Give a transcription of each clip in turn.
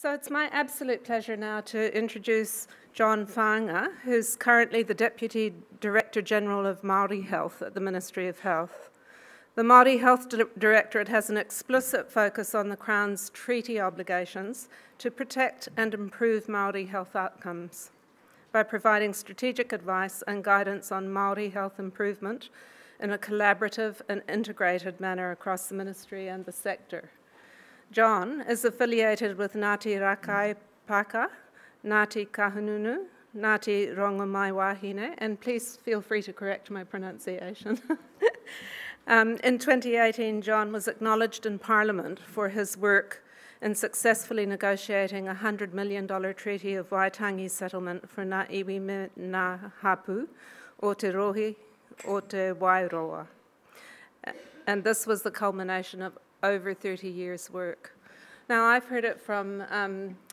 So it's my absolute pleasure now to introduce John Whaanga, who's currently the Deputy Director General of Māori Health at the Ministry of Health. The Māori Health Directorate has an explicit focus on the Crown's treaty obligations to protect and improve Māori health outcomes by providing strategic advice and guidance on Māori health improvement in a collaborative and integrated manner across the Ministry and the sector. John is affiliated with Ngāti Rakai Paka, Ngāti Kahununu, Ngāti Rongomai Wahine, and please feel free to correct my pronunciation. In 2018, John was acknowledged in Parliament for his work in successfully negotiating a $100 million treaty of Waitangi settlement for Ngā iwi me Ngā hapu o te rohi o te Wairoa. And this was the culmination of over 30 years' work. Now, I've heard it from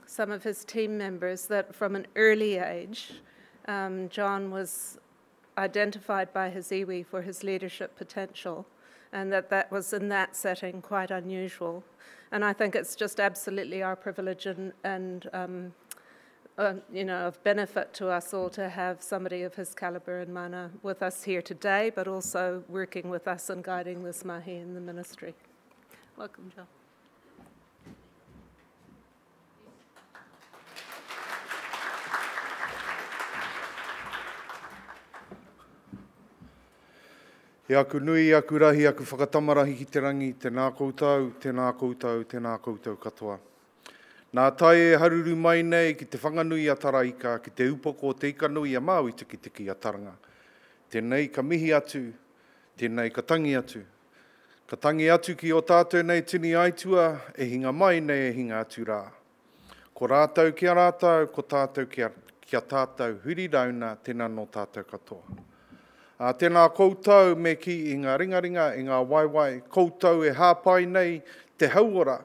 some of his team members that from an early age, John was identified by his iwi for his leadership potential, and that was in that setting quite unusual. And I think it's just absolutely our privilege and of benefit to us all to have somebody of his calibre and mana with us here today, but also working with us and guiding this mahi in the ministry. Welcome, John. E aku nui, aku rahi, aku whakatamarahi ki te rangi, tēnā koutou, tēnā koutou, tēnā koutou katoa. Nā tai e haruru mai nei ki te whanganui a taraika, ki te upoko o te ikanui a Māui tiki a taranga. Tēnei ka mihi atu, tēnei ka tangi atu. Ka tangi atu ki o tātou nei tini aitua, e hinga mai nei e hinga atu rā. Ko rātou kia rātou, ko tātou kia tātou, huri rauna, tēnā no tātou katoa. Tēnā koutou me ki i ngā ringaringa, i ngā waiwai, koutou e hāpai nei te hauora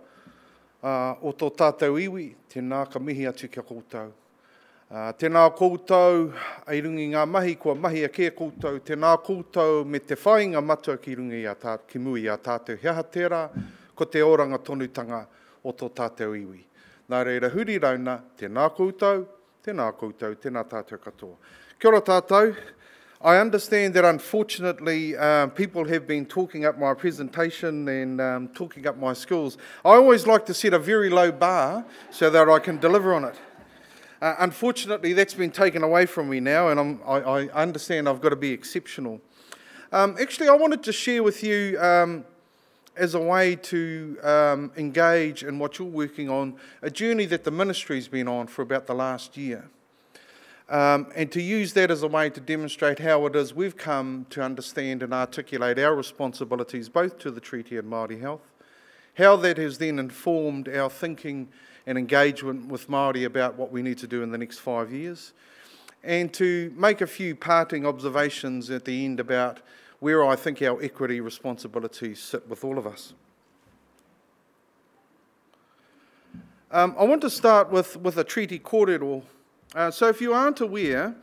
o tō tātou iwi, tēnā ka mihi atu kia koutou. Tēnā koutou ai rungi ngā mahi, kua mahi a kia koutou, tēnā koutou me te whainga matua ki rungi ki mui a tātou hiaha tērā, ko te oranga tonutanga o tō tātou iwi. Nā reira huri rauna, tēnā koutou, tēnā koutou, tēnā tātou katoa. Kia ora tātou. I understand that unfortunately people have been talking up my presentation and talking up my skills. I always like to set a very low bar so that I can deliver on it. Unfortunately, that's been taken away from me now, and I understand I've got to be exceptional. Actually, I wanted to share with you as a way to engage in what you're working on, a journey that the ministry's been on for about the last year. And to use that as a way to demonstrate how it is we've come to understand and articulate our responsibilities both to the Treaty and Māori Health, how that has then informed our thinking and engagement with Māori about what we need to do in the next 5 years, and to make a few parting observations at the end about where I think our equity responsibilities sit with all of us. I want to start with a treaty kōrero. So if you aren't aware,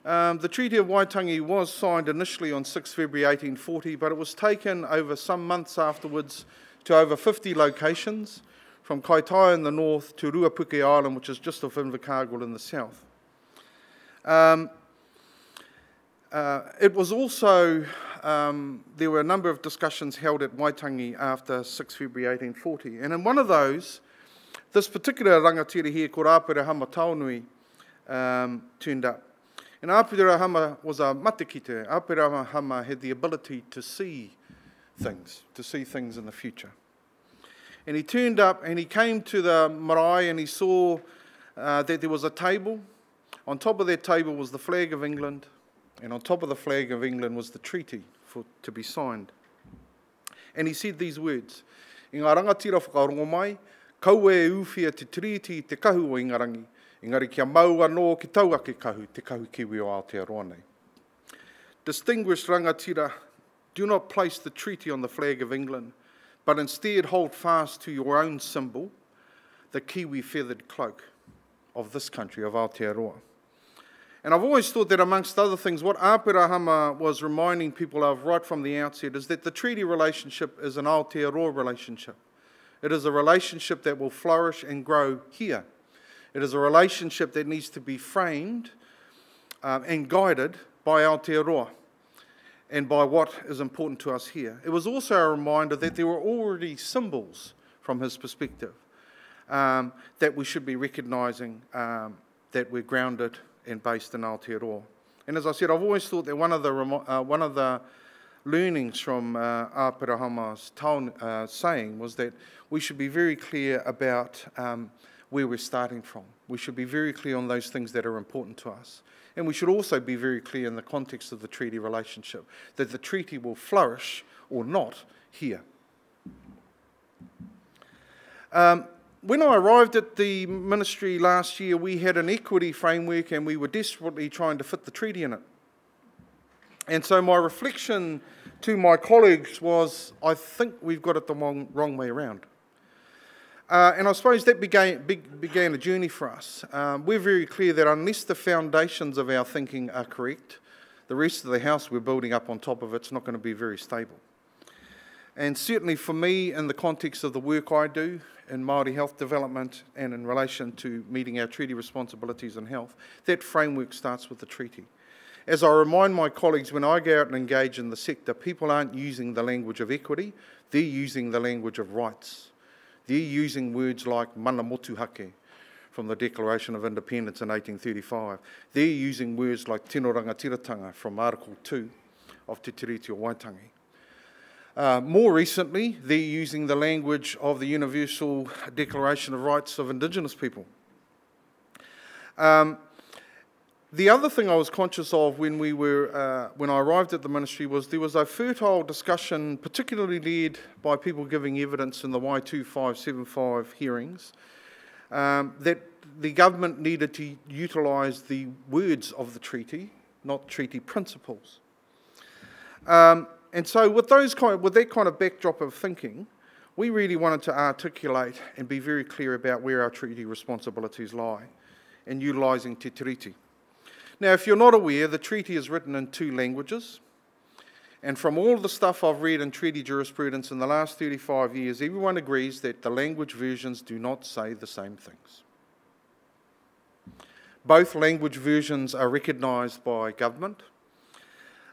the Treaty of Waitangi was signed initially on 6 February 1840, but it was taken over some months afterwards to over 50 locations, from Kaitaia in the north to Ruapuke Island, which is just off Invercargill in the south. It was also, there were a number of discussions held at Waitangi after 6 February 1840, and in one of those, this particular rangatira here, ko Āpirahama Taonui, turned up. And Āpirahama was a matikite. Āpirahama had the ability to see things in the future. And he turned up and he came to the marae and he saw that there was a table. On top of that table was the flag of England, and on top of the flag of England was the treaty to be signed. And he said these words, "I ngā rangatira whakarongo mai, kaua e uwhia te tiriti te kahu o ingarangi, engari kia maua no ki taua ke kahu, te kahu kiwi o Aotearoa nei. Distinguished rangatira, do not place the treaty on the flag of England, but instead hold fast to your own symbol, the kiwi feathered cloak of this country, of Aotearoa." And I've always thought that amongst other things, what Āpirahama was reminding people of right from the outset is that the treaty relationship is an Aotearoa relationship. It is a relationship that will flourish and grow here. It is a relationship that needs to be framed and guided by Aotearoa and by what is important to us here. It was also a reminder that there were already symbols from his perspective that we should be recognising that we're grounded and based in Aotearoa. And as I said, I've always thought that one of the learnings from Āpirahama's saying was that we should be very clear about where we're starting from. We should be very clear on those things that are important to us. And we should also be very clear in the context of the treaty relationship, that the treaty will flourish or not here. When I arrived at the ministry last year, we had an equity framework and we were desperately trying to fit the treaty in it. And so my reflection to my colleagues was, I think we've got it the wrong way around. And I suppose that began a journey for us. We're very clear that unless the foundations of our thinking are correct, the rest of the house we're building up on top of it's not going to be very stable. And certainly for me, in the context of the work I do in Māori health development and in relation to meeting our treaty responsibilities in health, that framework starts with the treaty. As I remind my colleagues, when I go out and engage in the sector, people aren't using the language of equity, they're using the language of rights. They're using words like mana motuhake from the Declaration of Independence in 1835. They're using words like tino rangatiratanga from Article 2 of Te Tiriti o Waitangi. More recently, they're using the language of the Universal Declaration of Rights of Indigenous people. The other thing I was conscious of when I arrived at the ministry was there was a fertile discussion, particularly led by people giving evidence in the Y2575 hearings, that the government needed to utilise the words of the treaty, not treaty principles. And so with that kind of backdrop of thinking, we really wanted to articulate and be very clear about where our treaty responsibilities lie in utilising Te Tiriti. Now, if you're not aware, the treaty is written in 2 languages, and from all the stuff I've read in treaty jurisprudence in the last 35 years, everyone agrees that the language versions do not say the same things. Both language versions are recognised by government.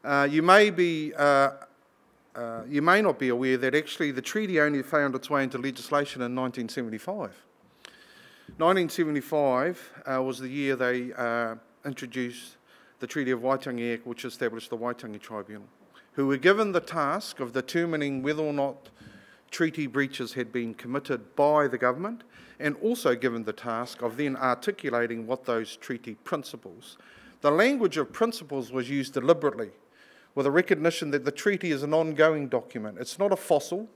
You may not be aware that actually the treaty only found its way into legislation in 1975. 1975 was the year they introduced the Treaty of Waitangi Act, which established the Waitangi Tribunal, who were given the task of determining whether or not treaty breaches had been committed by the government, and also given the task of then articulating what those treaty principles. The language of principles was used deliberately, with a recognition that the treaty is an ongoing document. It's not a fossil.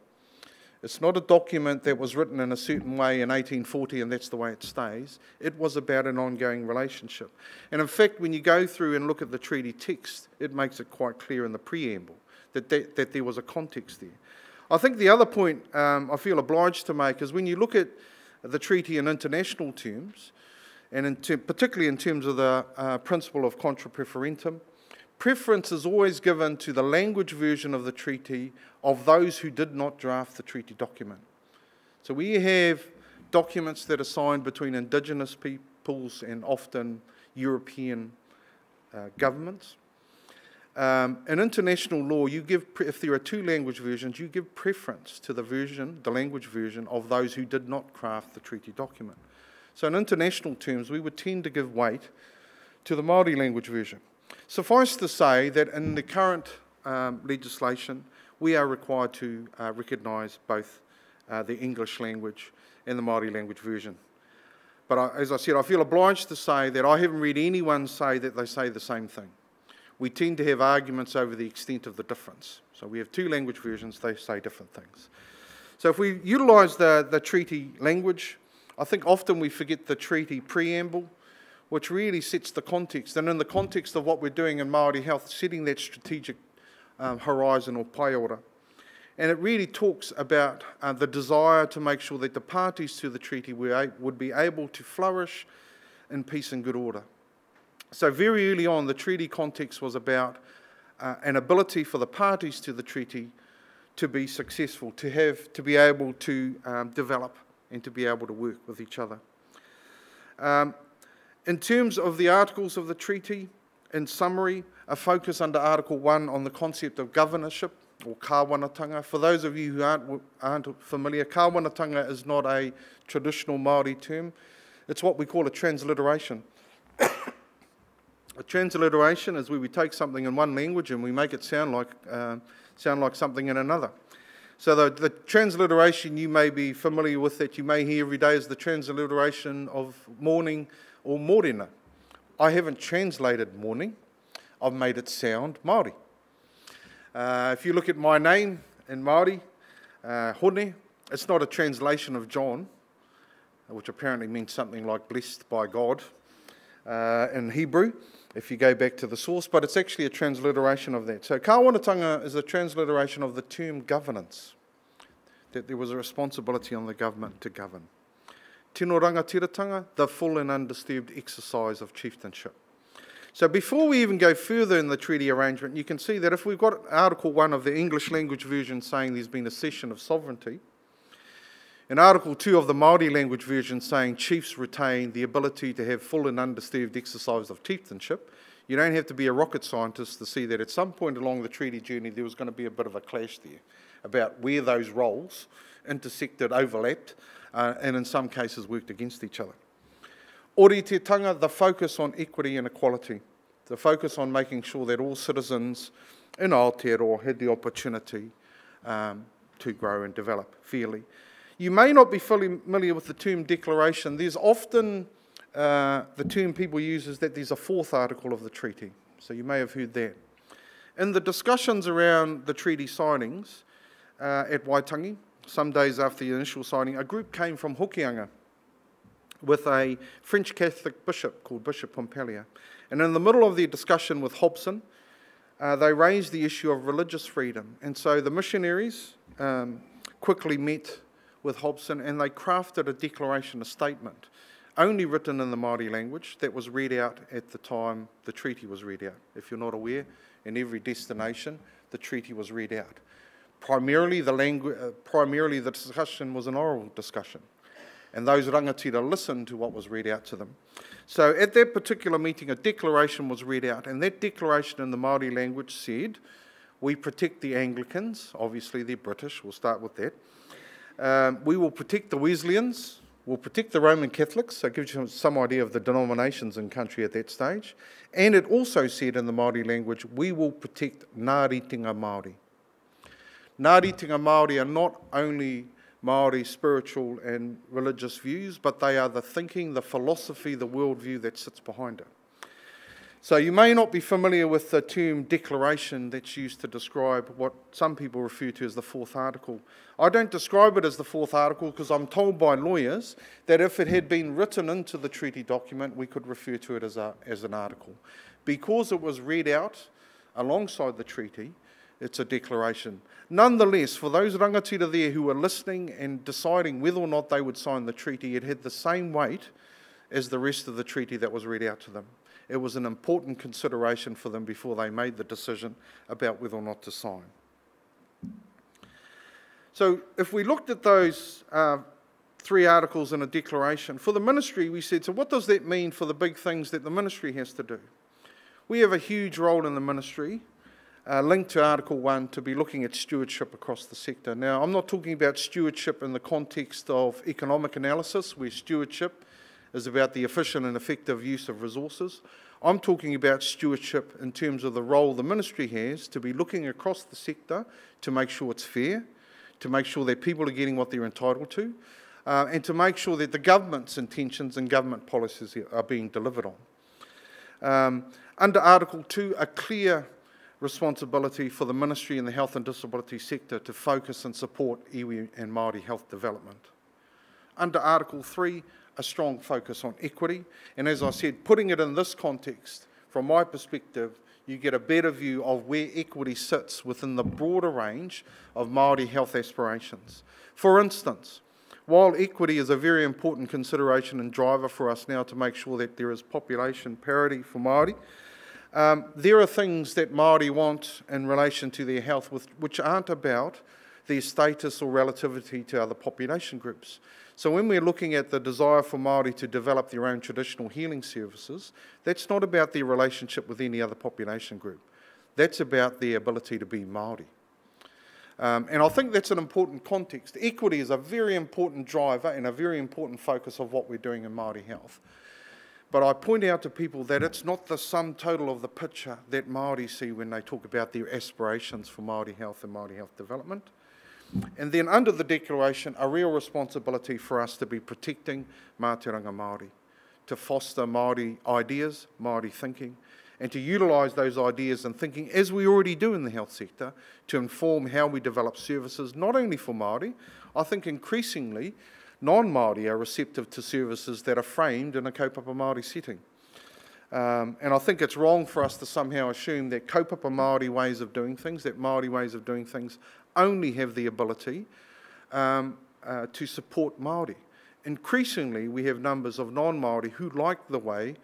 It's not a document that was written in a certain way in 1840 and that's the way it stays. It was about an ongoing relationship. And in fact, when you go through and look at the treaty text, it makes it quite clear in the preamble that there was a context there. I think the other point I feel obliged to make is when you look at the treaty in international terms, and particularly in terms of the principle of contra preferentum, preference is always given to the language version of the treaty of those who did not draft the treaty document. So we have documents that are signed between Indigenous peoples and often European governments. In international law, you give, if there are 2 language versions, you give preference to the language version of those who did not craft the treaty document. So in international terms, we would tend to give weight to the Māori language version. Suffice to say that in the current legislation, we are required to recognise both the English language and the Māori language version. But as I said, I feel obliged to say that I haven't read anyone say that they say the same thing. We tend to have arguments over the extent of the difference. So we have 2 language versions, they say different things. So if we utilise the treaty language, I think often we forget the treaty preamble, which really sets the context. And in the context of what we're doing in Māori health, setting that strategic horizon or pai ora. And it really talks about the desire to make sure that the parties to the treaty would be able to flourish in peace and good order. So very early on, the treaty context was about an ability for the parties to the treaty to be successful, to be able to develop and to be able to work with each other. In terms of the articles of the treaty, in summary, a focus under Article 1 on the concept of governorship, or kāwanatanga. For those of you who aren't familiar, kāwanatanga is not a traditional Māori term. It's what we call a transliteration. A transliteration is where we take something in one language and we make it sound like something in another. So the transliteration you may be familiar with, that you may hear every day, is the transliteration of morning or morena. I haven't translated morning, I've made it sound Māori. If you look at my name in Māori, Hone, it's not a translation of John, which apparently means something like blessed by God in Hebrew, if you go back to the source, but it's actually a transliteration of that. So kāwanatanga is a transliteration of the term governance, that there was a responsibility on the government to govern. Tino rangatiratanga, the full and undisturbed exercise of chieftainship. So before we even go further in the treaty arrangement, you can see that if we've got Article 1 of the English language version saying there's been a cession of sovereignty, and Article 2 of the Māori language version saying chiefs retain the ability to have full and undisturbed exercise of chieftainship, you don't have to be a rocket scientist to see that at some point along the treaty journey there was going to be a bit of a clash there about where those roles intersected, overlapped, and in some cases worked against each other. Ōrite-tanga, the focus on equity and equality, the focus on making sure that all citizens in Aotearoa had the opportunity to grow and develop fairly. You may not be familiar with the term declaration. There's often, the term people use is that there's a fourth article of the treaty. So you may have heard that. In the discussions around the treaty signings at Waitangi, some days after the initial signing, a group came from Hokianga with a French Catholic bishop called Bishop Pompalia. And in the middle of their discussion with Hobson, they raised the issue of religious freedom. And so the missionaries quickly met with Hobson and they crafted a declaration, a statement, only written in the Māori language, that was read out at the time the treaty was read out. If you're not aware, in every destination, the treaty was read out. Primarily the discussion was an oral discussion, and those rangatira listened to what was read out to them. So at that particular meeting, a declaration was read out, and that declaration in the Māori language said, we protect the Anglicans, obviously they're British, we'll start with that. We will protect the Wesleyans, we'll protect the Roman Catholics, so it gives you some idea of the denominations in country at that stage. And it also said in the Māori language, we will protect Ngāri Tinga Māori. Ngāri Tinga Māori are not only Māori spiritual and religious views, but they are the thinking, the philosophy, the worldview that sits behind it. So you may not be familiar with the term declaration that's used to describe what some people refer to as the fourth article. I don't describe it as the fourth article because I'm told by lawyers that if it had been written into the treaty document, we could refer to it as an article. Because it was read out alongside the treaty, it's a declaration. Nonetheless, for those rangatira there who were listening and deciding whether or not they would sign the treaty, it had the same weight as the rest of the treaty that was read out to them. It was an important consideration for them before they made the decision about whether or not to sign. So if we looked at those three articles in a declaration, for the ministry we said, so what does that mean for the big things that the ministry has to do? We have a huge role in the ministry, linked to Article 1, to be looking at stewardship across the sector. Now, I'm not talking about stewardship in the context of economic analysis, where stewardship is about the efficient and effective use of resources. I'm talking about stewardship in terms of the role the ministry has to be looking across the sector to make sure it's fair, to make sure that people are getting what they're entitled to, and to make sure that the government's intentions and government policies are being delivered on. Under Article 2, a clear responsibility for the ministry and the health and disability sector to focus and support iwi and Māori health development. Under Article 3, a strong focus on equity, and as I said, putting it in this context, from my perspective, you get a better view of where equity sits within the broader range of Māori health aspirations. For instance, while equity is a very important consideration and driver for us now to make sure that there is population parity for Māori, there are things that Māori want in relation to their health which aren't about their status or relativity to other population groups. So when we're looking at the desire for Māori to develop their own traditional healing services, that's not about their relationship with any other population group. That's about their ability to be Māori. And I think that's an important context. Equity is a very important driver and a very important focus of what we're doing in Māori health. But I point out to people that it's not the sum total of the picture that Māori see when they talk about their aspirations for Māori health and Māori health development. And then under the declaration, a real responsibility for us to be protecting mātiranga Māori, to foster Māori ideas, Māori thinking, and to utilise those ideas and thinking, as we already do in the health sector, to inform how we develop services, not only for Māori. I think increasingly, non-Māori are receptive to services that are framed in a kaupapa Māori setting. And I think it's wrong for us to somehow assume that kaupapa Māori ways of doing things, that Māori ways of doing things, only have the ability to support Māori. Increasingly, we have numbers of non-Māori who like the way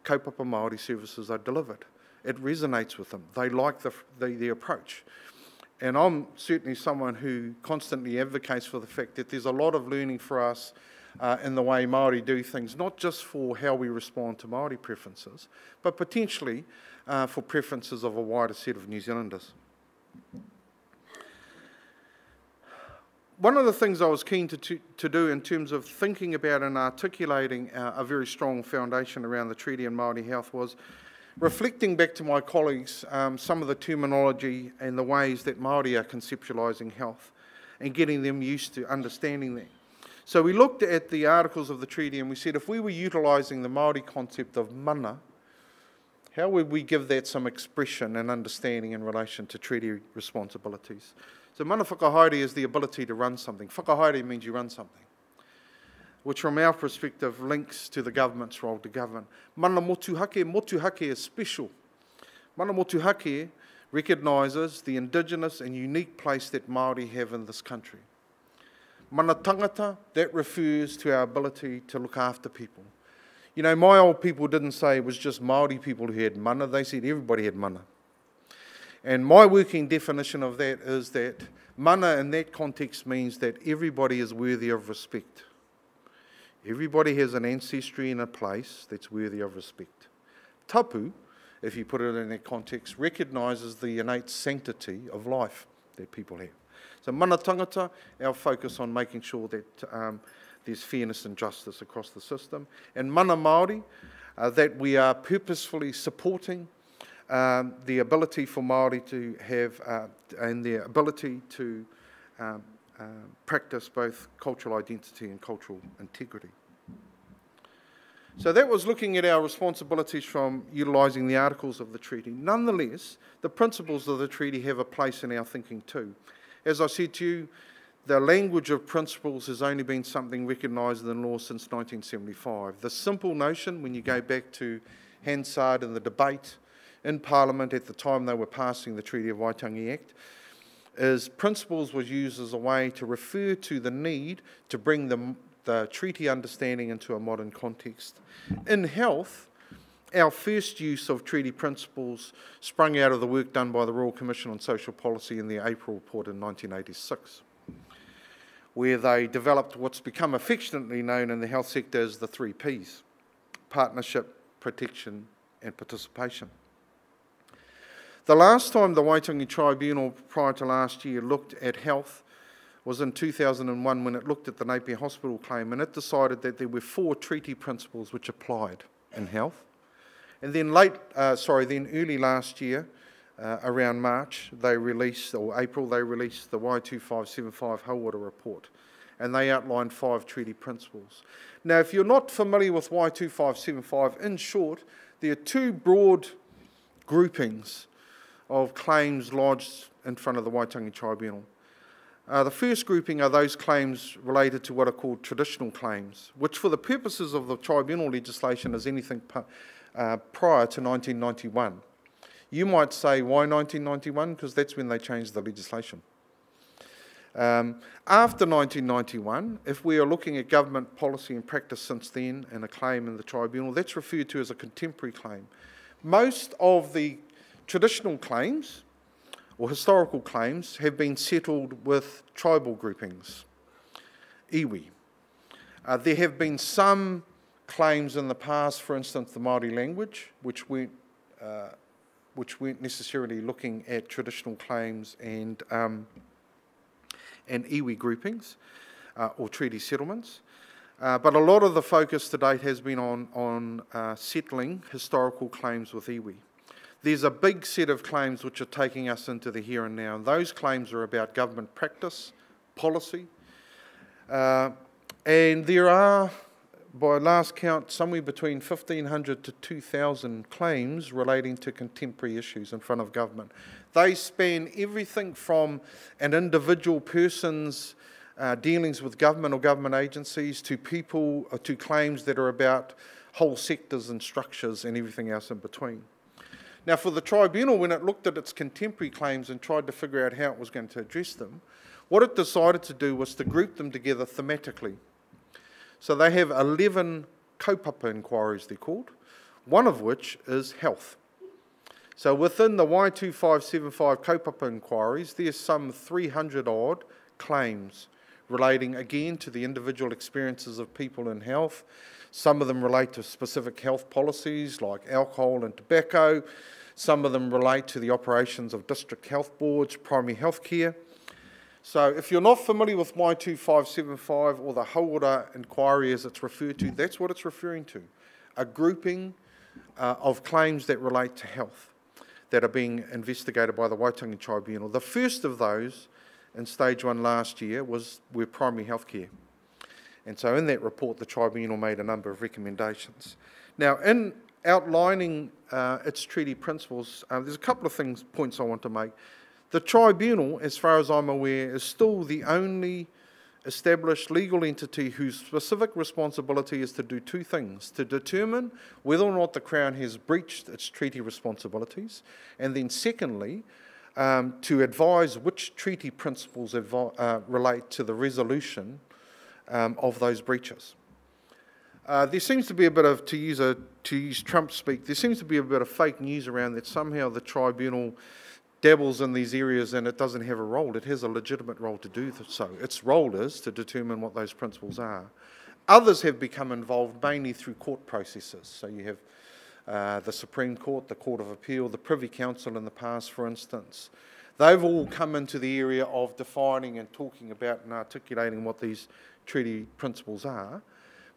kaupapa Māori services are delivered. It resonates with them. They like the approach. And I'm certainly someone who constantly advocates for the fact that there's a lot of learning for us in the way Māori do things, not just for how we respond to Māori preferences, but potentially for preferences of a wider set of New Zealanders. One of the things I was keen to do in terms of thinking about and articulating a very strong foundation around the treaty and Māori health was reflecting back to my colleagues some of the terminology and the ways that Māori are conceptualising health and getting them used to understanding that. So we looked at the articles of the treaty and we said if we were utilising the Māori concept of mana, how would we give that some expression and understanding in relation to treaty responsibilities? So mana whakahaere is the ability to run something. Whakahaere means you run something, which from our perspective links to the government's role to govern. Mana motuhake is special. Mana motuhake recognises the indigenous and unique place that Māori have in this country. Mana tangata, that refers to our ability to look after people. You know, my old people didn't say it was just Māori people who had mana, they said everybody had mana. And my working definition of that is that mana in that context means that everybody is worthy of respect. Everybody has an ancestry in a place that's worthy of respect. Tapu, if you put it in that context, recognises the innate sanctity of life that people have. So mana tangata, our focus on making sure that there's fairness and justice across the system. And mana Māori, that we are purposefully supporting the ability for Māori to have and their ability to practice both cultural identity and cultural integrity. So that was looking at our responsibilities from utilising the articles of the treaty. Nonetheless, the principles of the treaty have a place in our thinking too. As I said to you, the language of principles has only been something recognised in law since 1975. The simple notion, when you go back to Hansard and the debate in Parliament at the time they were passing the Treaty of Waitangi Act, is principles was used as a way to refer to the need to bring the treaty understanding into a modern context. In health, our first use of treaty principles sprung out of the work done by the Royal Commission on Social Policy in their April report in 1986, where they developed what's become affectionately known in the health sector as the 3 Ps: partnership, protection and participation. The last time the Waitangi Tribunal, prior to last year, looked at health was in 2001 when it looked at the Napier Hospital claim, and it decided that there were 4 treaty principles which applied in health. And then early last year, around March, or April, they released the Y2575 Hauora report, and they outlined 5 treaty principles. Now, if you're not familiar with Y2575, in short, there are 2 broad groupings of claims lodged in front of the Waitangi Tribunal. The first grouping are those claims related to what are called traditional claims, which for the purposes of the tribunal legislation is anything prior to 1991. You might say, why 1991? Because that's when they changed the legislation. After 1991, if we are looking at government policy and practice since then and a claim in the tribunal, that's referred to as a contemporary claim. Most of the traditional claims or historical claims, have been settled with tribal groupings, iwi. There have been some claims in the past, for instance, the Māori language, which weren't necessarily looking at traditional claims and iwi groupings or treaty settlements. But a lot of the focus to date has been on settling historical claims with iwi. There's a big set of claims which are taking us into the here and now, and those claims are about government practice, policy, and there are, by last count, somewhere between 1,500 to 2,000 claims relating to contemporary issues in front of government. They span everything from an individual person's dealings with government or government agencies to people, to claims that are about whole sectors and structures and everything else in between. Now, for the tribunal, when it looked at its contemporary claims and tried to figure out how it was going to address them, what it decided to do was to group them together thematically. So they have 11 kaupapa inquiries, they're called, one of which is health. So within the Y2575 kaupapa inquiries, there's some 300-odd claims relating, again, to the individual experiences of people in health. Some of them relate to specific health policies like alcohol and tobacco. Some of them relate to the operations of district health boards, primary health care. So if you're not familiar with Y2575 or the Hauora inquiry as it's referred to, that's what it's referring to, a grouping of claims that relate to health that are being investigated by the Waitangi Tribunal. The first of those in stage 1 last year were primary health care. And so in that report, the tribunal made a number of recommendations. Now, in outlining its treaty principles, there's a couple of points I want to make. The tribunal, as far as I'm aware, is still the only established legal entity whose specific responsibility is to do two things: to determine whether or not the Crown has breached its treaty responsibilities, and then secondly, to advise which treaty principles relate to the resolution of those breaches. There seems to be a bit of, to use Trump speak, there seems to be a bit of fake news around that somehow the tribunal dabbles in these areas and it doesn't have a role. It has a legitimate role to do so. Its role is to determine what those principles are. Others have become involved mainly through court processes. So you have the Supreme Court, the Court of Appeal, the Privy Council in the past, for instance. They've all come into the area of defining and talking about and articulating what these treaty principles are.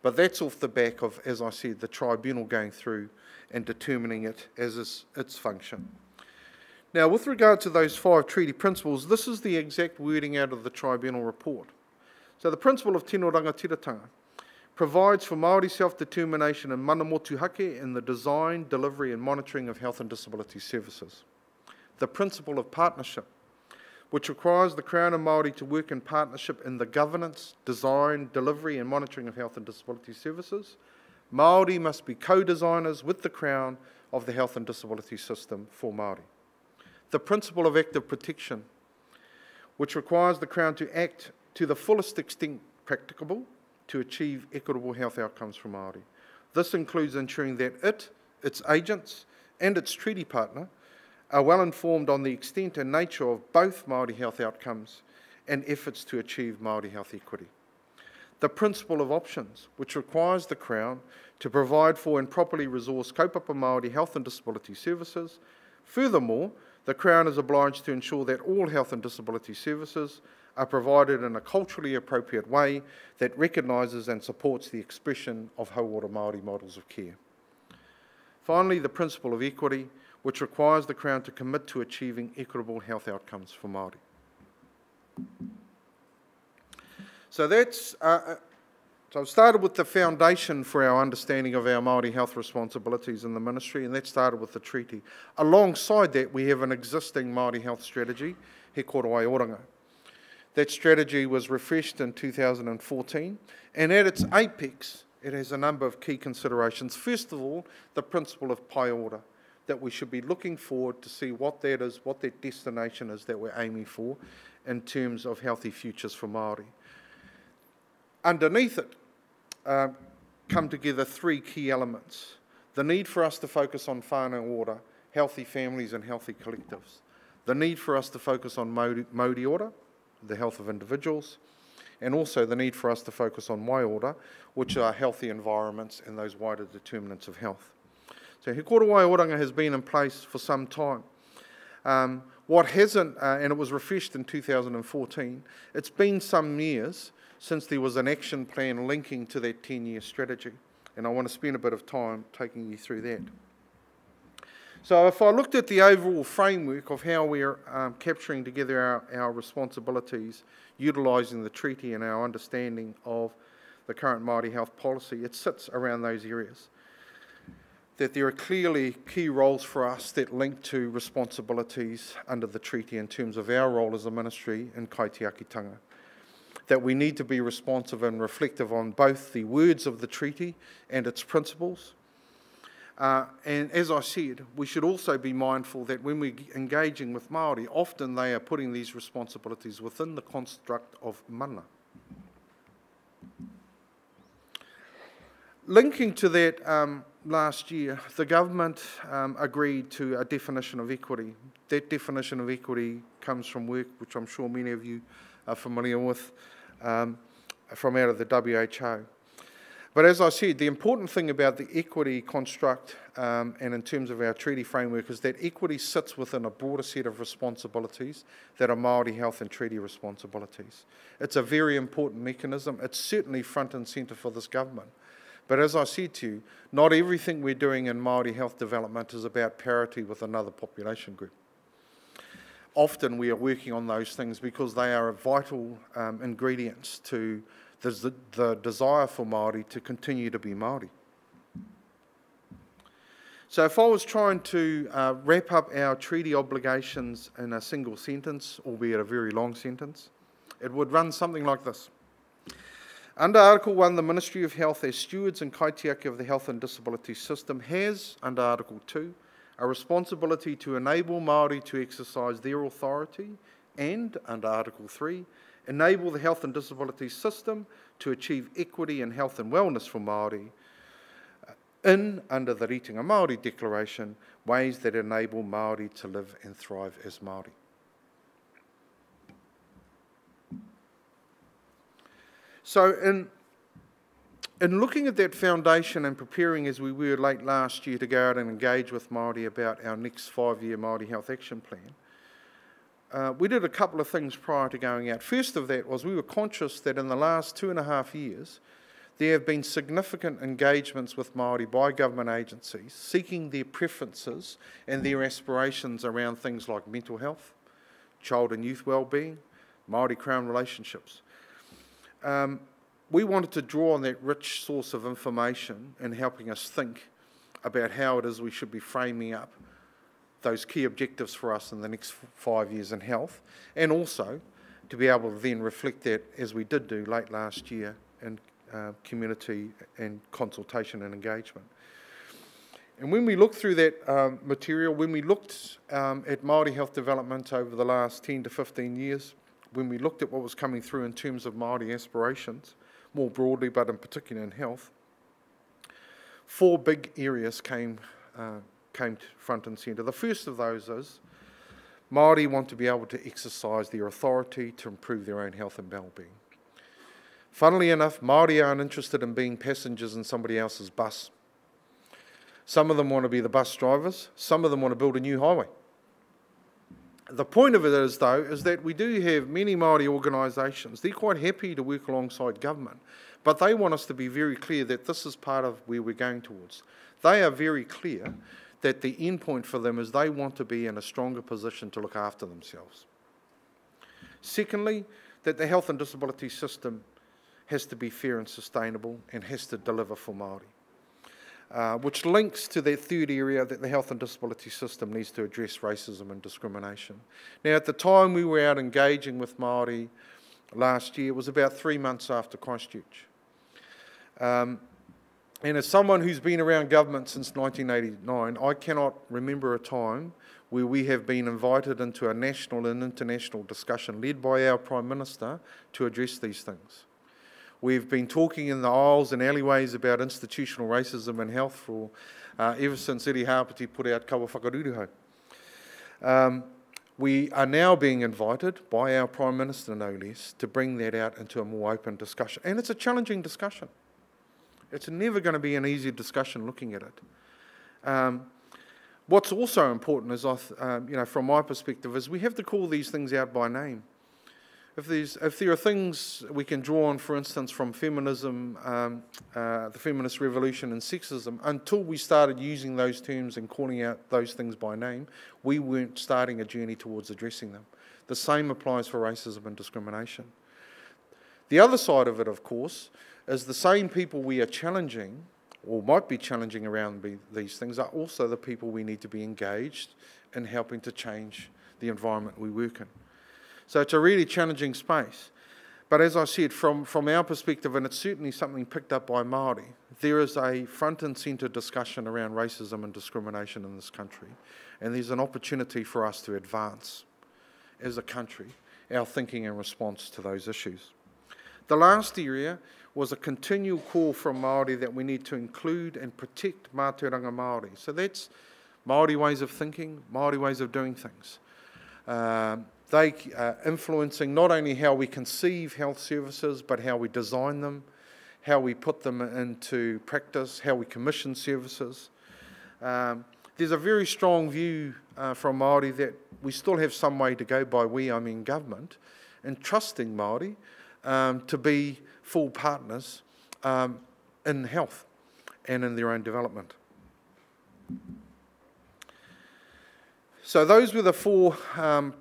But that's off the back of, as I said, the tribunal going through and determining it as its function. Now, with regard to those 5 treaty principles, this is the exact wording out of the tribunal report. So the principle of tino rangatiratanga provides for Māori self-determination and mana motuhake in the design, delivery and monitoring of health and disability services. The principle of partnership, which requires the Crown and Māori to work in partnership in the governance, design, delivery and monitoring of health and disability services. Māori must be co-designers with the Crown of the health and disability system for Māori. The principle of active protection, which requires the Crown to act to the fullest extent practicable to achieve equitable health outcomes for Māori. This includes ensuring that its agents and its treaty partner are well informed on the extent and nature of both Māori health outcomes and efforts to achieve Māori health equity. The principle of options, which requires the Crown to provide for and properly resource kaupapa Māori health and disability services. Furthermore, the Crown is obliged to ensure that all health and disability services are provided in a culturally appropriate way that recognises and supports the expression of Hauora Māori models of care. Finally, the principle of equity, which requires the Crown to commit to achieving equitable health outcomes for Māori. So so I've started with the foundation for our understanding of our Māori health responsibilities in the ministry, and that started with the treaty. Alongside that, we have an existing Māori health strategy, he koro ai oranga. That strategy was refreshed in 2014, and at its apex, it has a number of key considerations. First of all, the principle of pai ora, that we should be looking forward to see what that is, what that destination is that we're aiming for in terms of healthy futures for Māori. Underneath it come together 3 key elements. The need for us to focus on whānau ora, healthy families and healthy collectives. the need for us to focus on mauri ora, the health of individuals, and also the need for us to focus on wai ora, which are healthy environments and those wider determinants of health. So he kora wai oranga has been in place for some time. What hasn't, and it was refreshed in 2014, it's been some years since there was an action plan linking to that 10-year strategy. And I want to spend a bit of time taking you through that. So if I looked at the overall framework of how we're capturing together our responsibilities, utilising the treaty and our understanding of the current Māori health policy, it sits around those areas. That there are clearly key roles for us that link to responsibilities under the treaty in terms of our role as a ministry in kaitiakitanga. That we need to be responsive and reflective on both the words of the treaty and its principles. And as I said, we should also be mindful that when we're engaging with Māori, often they are putting these responsibilities within the construct of mana. Linking to that, last year, the government agreed to a definition of equity. That definition of equity comes from work which I'm sure many of you are familiar with from out of the WHO. But as I said, the important thing about the equity construct and in terms of our treaty framework is that equity sits within a broader set of responsibilities that are Māori health and treaty responsibilities. It's a very important mechanism. It's certainly front and centre for this government. But as I said to you, not everything we're doing in Māori health development is about parity with another population group. Often we are working on those things because they are vital ingredients to the desire for Māori to continue to be Māori. So if I was trying to wrap up our treaty obligations in a single sentence, albeit a very long sentence, it would run something like this. Under Article 1, the Ministry of Health, as stewards and kaitiaki of the health and disability system, has, under Article 2, a responsibility to enable Māori to exercise their authority and, under Article 3, enable the health and disability system to achieve equity in health and wellness for Māori under the Ritinga Māori Declaration, ways that enable Māori to live and thrive as Māori. So in looking at that foundation and preparing as we were late last year to go out and engage with Māori about our next 5-year Māori Health Action Plan, we did a couple of things prior to going out. First of that was we were conscious that in the last 2.5 years, there have been significant engagements with Māori by government agencies seeking their preferences and their aspirations around things like mental health, child and youth wellbeing, Māori-Crown relationships. We wanted to draw on that rich source of information in helping us think about how it is we should be framing up those key objectives for us in the next 5 years in health, and also to be able to then reflect that, as we did do late last year, in community and consultation and engagement. And when we looked through that material, when we looked at Māori health development over the last 10 to 15 years, when we looked at what was coming through in terms of Māori aspirations, more broadly, but in particular in health, 4 big areas came front and centre. The first of those is Māori want to be able to exercise their authority to improve their own health and well-being. Funnily enough, Māori aren't interested in being passengers in somebody else's bus. Some of them want to be the bus drivers, some of them want to build a new highway. The point of it is, though, is that we do have many Māori organisations. They're quite happy to work alongside government, but they want us to be very clear that this is part of where we're going towards. They are very clear that the end point for them is they want to be in a stronger position to look after themselves. Secondly, that the health and disability system has to be fair and sustainable and has to deliver for Māori. Which links to that third area that the health and disability system needs to address racism and discrimination. Now, at the time we were out engaging with Māori last year, it was about 3 months after Christchurch. And as someone who's been around government since 1989, I cannot remember a time where we have been invited into a national and international discussion led by our Prime Minister to address these things. We've been talking in the aisles and alleyways about institutional racism and health for ever since Eri Hapiti put out Kawa Whakaruruhau. We are now being invited by our Prime Minister, no less, to bring that out into a more open discussion. And it's a challenging discussion. It's never going to be an easy discussion looking at it. What's also important is, from my perspective, is we have to call these things out by name. If there are things we can draw on, for instance, from feminism, the feminist revolution and sexism, until we started using those terms and calling out those things by name, we weren't starting a journey towards addressing them. The same applies for racism and discrimination. The other side of it, of course, is the same people we are challenging, or might be challenging around these things, are also the people we need to be engaged in helping to change the environment we work in. So it's a really challenging space. But as I said, from our perspective, and it's certainly something picked up by Māori, there is a front and centre discussion around racism and discrimination in this country. And there's an opportunity for us to advance, as a country, our thinking in response to those issues. The last area was a continual call from Māori that we need to include and protect mātauranga Māori. So that's Māori ways of thinking, Māori ways of doing things. They are influencing not only how we conceive health services, but how we design them, how we put them into practice, how we commission services. There's a very strong view from Māori that we still have some way to go, by we I mean government, in trusting Māori to be full partners in health and in their own development. So those were the four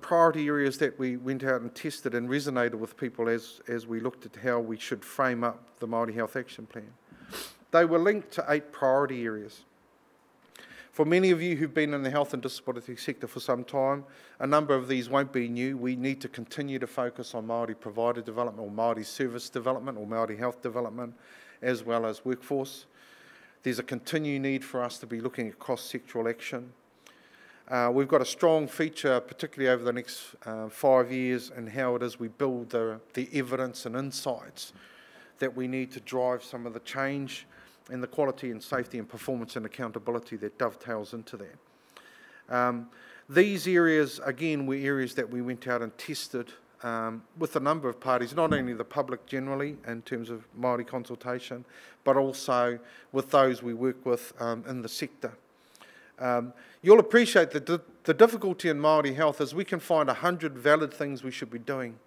priority areas that we went out and tested and resonated with people as we looked at how we should frame up the Māori Health Action Plan. They were linked to 8 priority areas. For many of you who've been in the health and disability sector for some time, a number of these won't be new. We need to continue to focus on Māori provider development, or Māori service development, or Māori health development, as well as workforce. There's a continued need for us to be looking at cross-sectoral action. We've got a strong feature, particularly over the next 5 years, in how it is we build the evidence and insights that we need to drive some of the change and the quality and safety and performance and accountability that dovetails into that. These areas, again, were areas that we went out and tested with a number of parties, not only the public generally in terms of Māori consultation, but also with those we work with in the sector. You'll appreciate that the difficulty in Māori health is we can find 100 valid things we should be doing.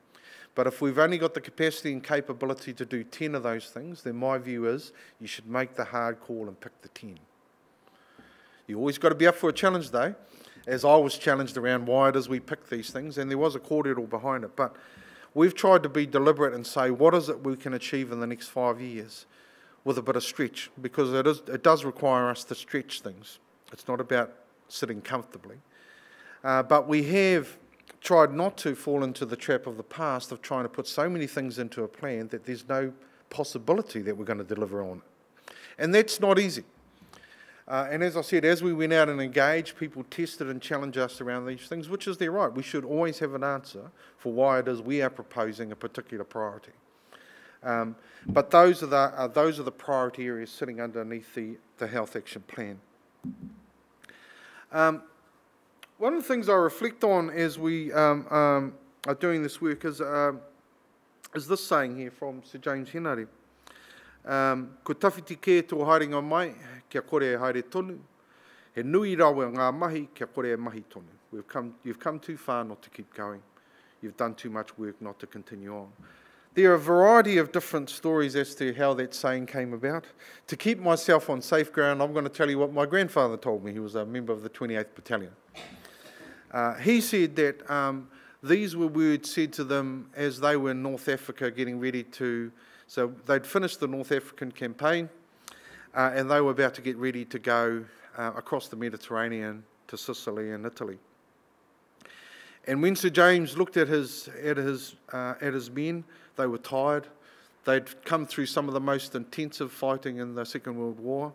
But if we've only got the capacity and capability to do 10 of those things, then my view is you should make the hard call and pick the 10. You always got to be up for a challenge though, as I was challenged around why it is we pick these things, and there was a kōrero behind it. But we've tried to be deliberate and say, what is it we can achieve in the next 5 years with a bit of stretch? Because it does require us to stretch things. It's not about sitting comfortably. But we have tried not to fall into the trap of the past of trying to put so many things into a plan that there's no possibility that we're going to deliver on it. And that's not easy. And as I said, as we went out and engaged, people tested and challenged us around these things, which is their right. We should always have an answer for why it is we are proposing a particular priority. But those are the priority areas sitting underneath the Health Action Plan. One of the things I reflect on as we are doing this work is this saying here from Sir James Henare. Ko tawhiti kē tō haerenga mai, kia kore e haere tonu. He nui rawa ngā mahi, kia kore e mahi tonu. You've come too far not to keep going. You've done too much work not to continue on. There are a variety of different stories as to how that saying came about. To keep myself on safe ground, I'm going to tell you what my grandfather told me. He was a member of the 28th Battalion. He said that these were words said to them as they were in North Africa getting ready to... So they'd finished the North African campaign and they were about to get ready to go across the Mediterranean to Sicily and Italy. And when Sir James looked at his men, they were tired. They'd come through some of the most intensive fighting in the Second World War.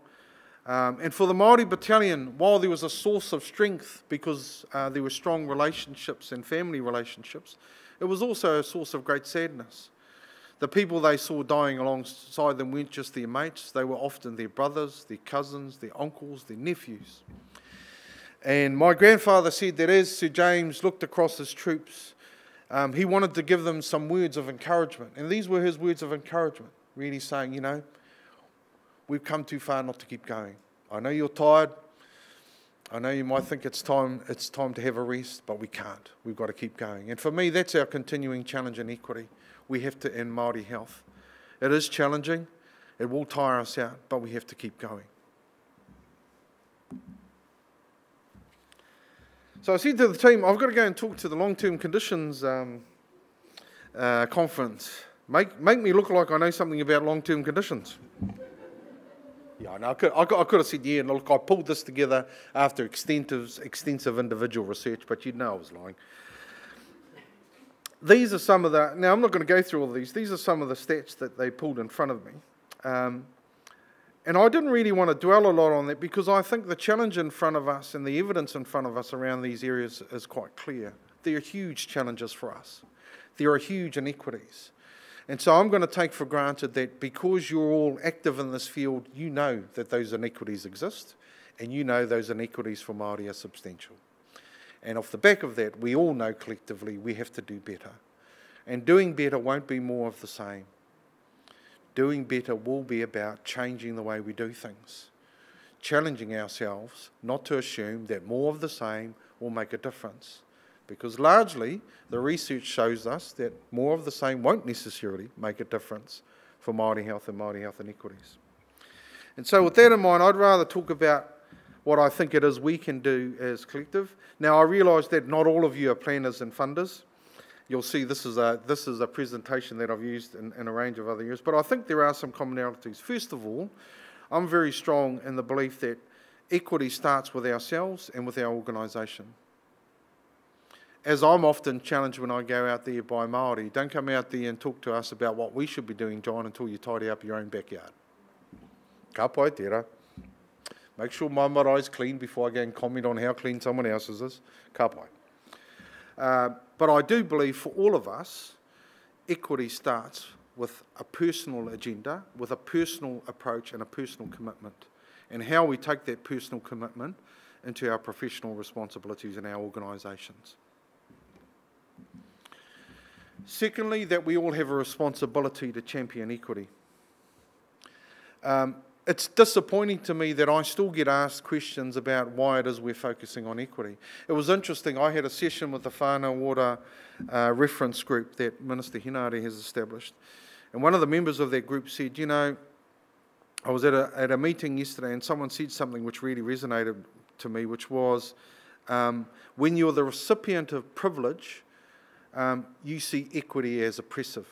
And for the Māori Battalion, while there was a source of strength because there were strong relationships and family relationships, it was also a source of great sadness. The people they saw dying alongside them weren't just their mates, they were often their brothers, their cousins, their uncles, their nephews. And my grandfather said that as Sir James looked across his troops, he wanted to give them some words of encouragement. And these were his words of encouragement, really saying, you know, we've come too far not to keep going. I know you're tired. I know you might think it's time to have a rest, but we can't. We've got to keep going. And for me, that's our continuing challenge in equity. We have to end Māori health. It is challenging. It will tire us out, but we have to keep going. So I said to the team, I've got to go and talk to the long-term conditions conference. Make me look like I know something about long-term conditions. Yeah, no, I could have said, yeah, look, I pulled this together after extensive individual research, but you'd know I was lying. These are some of the, now I'm not going to go through all of these are some of the stats that they pulled in front of me. And I didn't really want to dwell a lot on that because I think the challenge in front of us and the evidence in front of us around these areas is quite clear. There are huge challenges for us. There are huge inequities. And so I'm going to take for granted that because you're all active in this field, you know that those inequities exist, and you know those inequities for Māori are substantial. And off the back of that, we all know collectively we have to do better. And doing better won't be more of the same. Doing better will be about changing the way we do things, challenging ourselves not to assume that more of the same will make a difference. Because largely, the research shows us that more of the same won't necessarily make a difference for Māori health and Māori health inequities. And so with that in mind, I'd rather talk about what I think it is we can do as collective. Now, I realise that not all of you are planners and funders. You'll see this is a presentation that I've used in a range of other areas, but I think there are some commonalities. First of all, I'm very strong in the belief that equity starts with ourselves and with our organisation. As I'm often challenged when I go out there by Māori, don't come out there and talk to us about what we should be doing, John, until you tidy up your own backyard. Ka pai tērā. Make sure my marai's clean before I go and comment on how clean someone else's is. Ka pai. But I do believe for all of us, equity starts with a personal agenda, with a personal approach and a personal commitment, and how we take that personal commitment into our professional responsibilities in our organisations. Secondly, that we all have a responsibility to champion equity. It's disappointing to me that I still get asked questions about why it is we're focusing on equity. It was interesting, I had a session with the Whaanga Water reference group that Minister Hinari has established, and one of the members of that group said, you know, I was at a meeting yesterday and someone said something which really resonated to me, which was, when you're the recipient of privilege, you see equity as oppressive.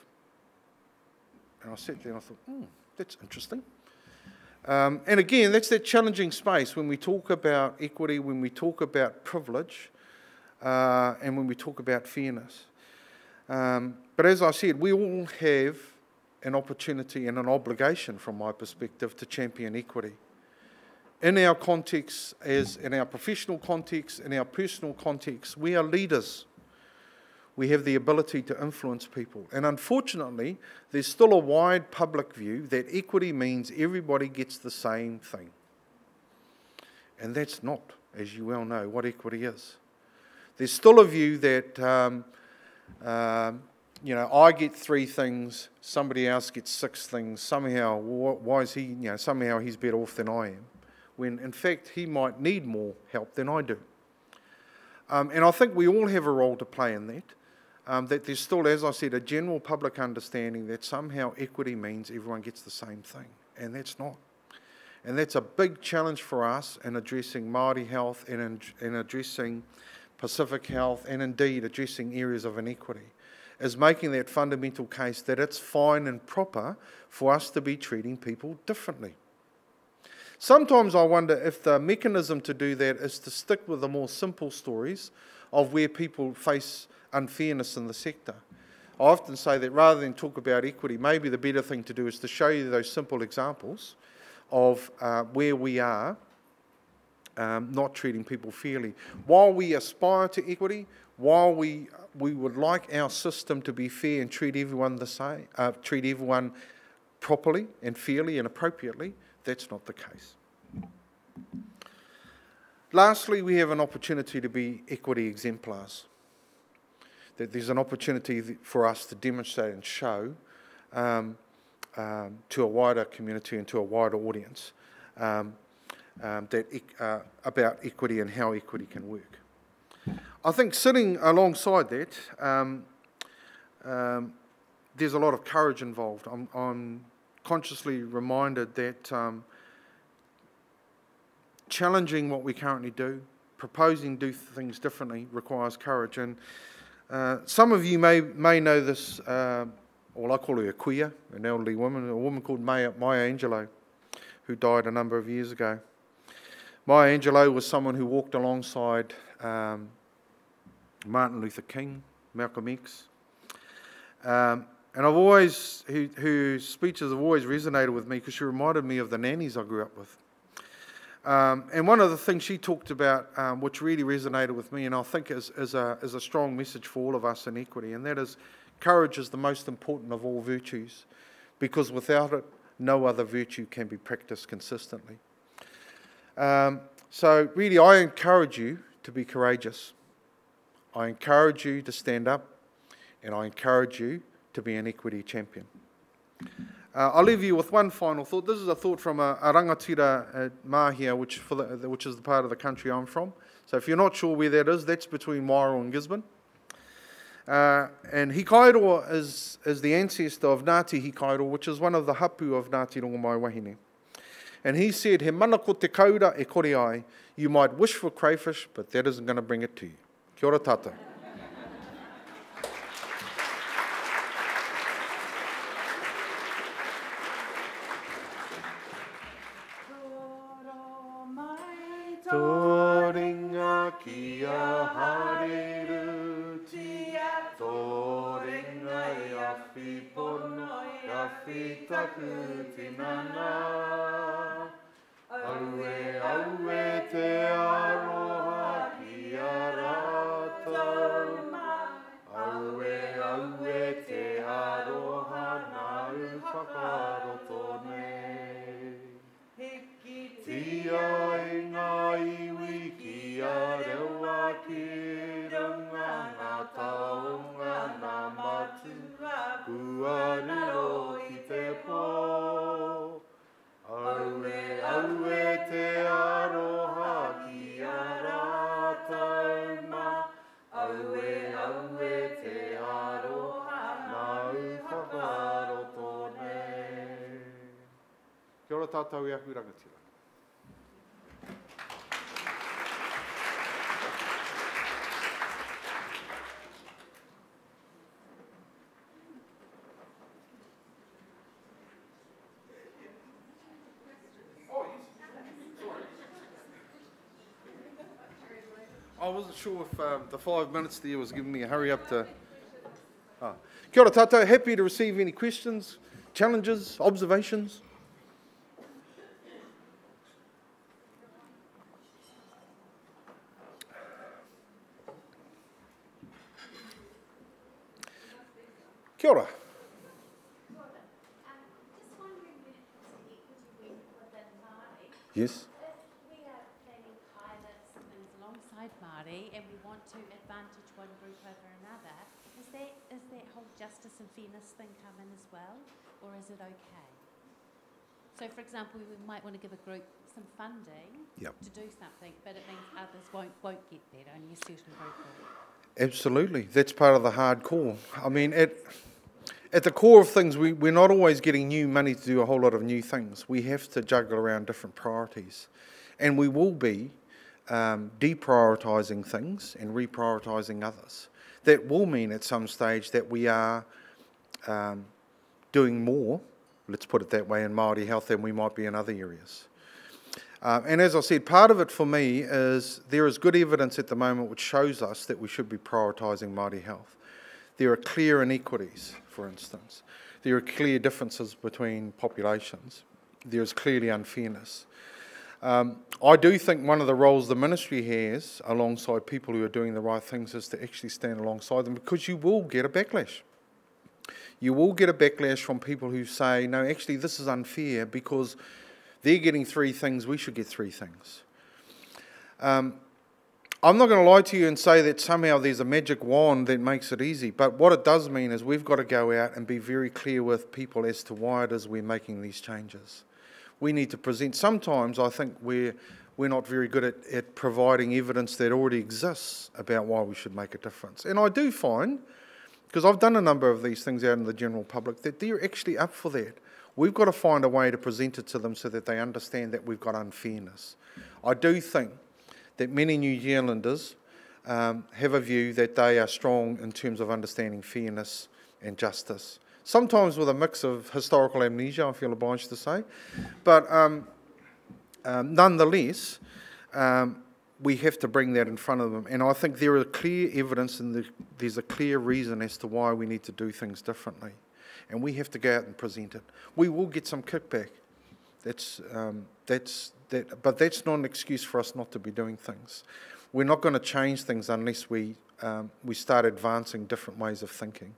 And I sat there and I thought, that's interesting. And again, that's that challenging space when we talk about equity, when we talk about privilege, and when we talk about fairness. But as I said, we all have an opportunity and an obligation, from my perspective, to champion equity. In our context, as in our professional context, in our personal context, we are leaders. We have the ability to influence people. And unfortunately, there's still a wide public view that equity means everybody gets the same thing. And that's not, as you well know, what equity is. There's still a view that, you know, I get 3 things, somebody else gets 6 things, somehow, why is he, you know, somehow he's better off than I am, when in fact he might need more help than I do. And I think we all have a role to play in that. That there's still, as I said, a general public understanding that somehow equity means everyone gets the same thing, and that's not. And that's a big challenge for us in addressing Māori health and in addressing Pacific health and indeed addressing areas of inequity, is making that fundamental case that it's fine and proper for us to be treating people differently. Sometimes I wonder if the mechanism to do that is to stick with the more simple stories of where people face unfairness in the sector. I often say that rather than talk about equity, maybe the better thing to do is to show you those simple examples of where we are not treating people fairly. While we aspire to equity, while we would like our system to be fair and treat everyone the same, treat everyone properly and fairly and appropriately, that's not the case. Lastly, we have an opportunity to be equity exemplars. That there's an opportunity for us to demonstrate and show to a wider community and to a wider audience about equity and how equity can work. I think sitting alongside that, there's a lot of courage involved. I'm consciously reminded that challenging what we currently do, proposing do things differently requires courage. And some of you may know this, well, I call her a queer, an elderly woman, a woman called Maya Angelou, who died a number of years ago. Maya Angelou was someone who walked alongside Martin Luther King, Malcolm X, and whose speeches have always resonated with me because she reminded me of the nannies I grew up with. And one of the things she talked about, which really resonated with me, and I think is a strong message for all of us in equity, and that is courage is the most important of all virtues, because without it, no other virtue can be practiced consistently. So really, I encourage you to be courageous. I encourage you to stand up, and I encourage you to be an equity champion. I'll leave you with one final thought. This is a thought from a rangatira Mahia, which is the part of the country I'm from. So if you're not sure where that is, that's between Wairau and Gisborne. And Hikairo is the ancestor of Ngāti Hikairo, which is one of the hapu of Ngāti Rongomai Wahine. And he said, he mana ko te kaura e kore ai, you might wish for crayfish, but that isn't going to bring it to you. Kia ora tātou. Tō ringa ki a hareru tia, tō ringa e awhi pono, e awhi taku tinana. Aue te aroha ki a rātou. Aue te aroha nā whakaroto nei. Tia e ngā iwi ki a rewa ki runga ngā taonga nā matu. Kua riro ki te pō. Aue te aroha ki a rātou ma. Aue te aroha nā whakaroto nei. Kia ora tātou e aku rangatira. I wasn't sure if the 5 minutes there was giving me a hurry up to... Kia ora tātou, happy to receive any questions, challenges, observations. Kia ora. Just wondering if equity within Māori. Yes. We are planning pilots and things alongside Māori, and we want to advantage one group over another. Is that whole justice and fairness thing come in as well, or is it okay? So, for example, we might want to give a group some funding to do something, but it means others won't get that, only a certain group will. Absolutely, that's part of the hard core. I mean, at the core of things, we're not always getting new money to do a whole lot of new things. We have to juggle around different priorities. And we will be deprioritising things and reprioritising others. That will mean at some stage that we are doing more, let's put it that way, in Māori health than we might be in other areas. And as I said, part of it for me is there is good evidence at the moment which shows us that we should be prioritising Māori health. There are clear inequities, for instance. There are clear differences between populations. There is clearly unfairness. I do think one of the roles the ministry has alongside people who are doing the right things is to actually stand alongside them, because you will get a backlash. You will get a backlash from people who say, no, actually this is unfair because they're getting 3 things, we should get 3 things. I'm not going to lie to you and say that somehow there's a magic wand that makes it easy, but what it does mean is we've got to go out and be very clear with people as to why it is we're making these changes. We need to present. Sometimes I think we're not very good at providing evidence that already exists about why we should make a difference. And I do find, because I've done a number of these things out in the general public, that they're actually up for that. We've got to find a way to present it to them so that they understand that we've got unfairness. I do think that many New Zealanders have a view that they are strong in terms of understanding fairness and justice. Sometimes with a mix of historical amnesia, I feel obliged to say. But nonetheless, we have to bring that in front of them. And I think there is clear evidence and there's a clear reason as to why we need to do things differently. And we have to go out and present it. We will get some kickback. But that's not an excuse for us not to be doing things. We're not going to change things unless we start advancing different ways of thinking.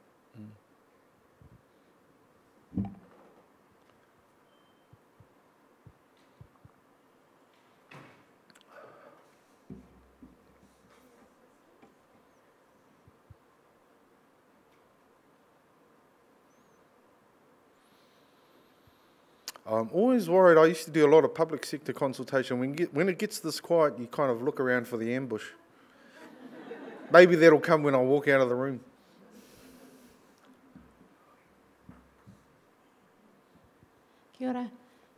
I'm always worried. I used to do a lot of public sector consultation. When it gets this quiet, you kind of look around for the ambush. Maybe that'll come when I walk out of the room. Kia ora.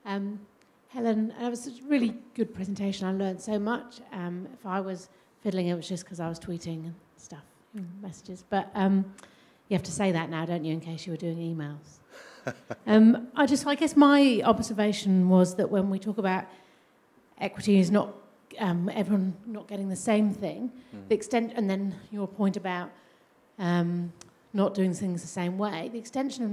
Helen, it was a really good presentation. I learned so much. If I was fiddling, it was just because I was tweeting and stuff, messages. But you have to say that now, don't you, in case you were doing emails. I guess my observation was that when we talk about equity is not everyone not getting the same thing, the extent, and then your point about not doing things the same way, the extension of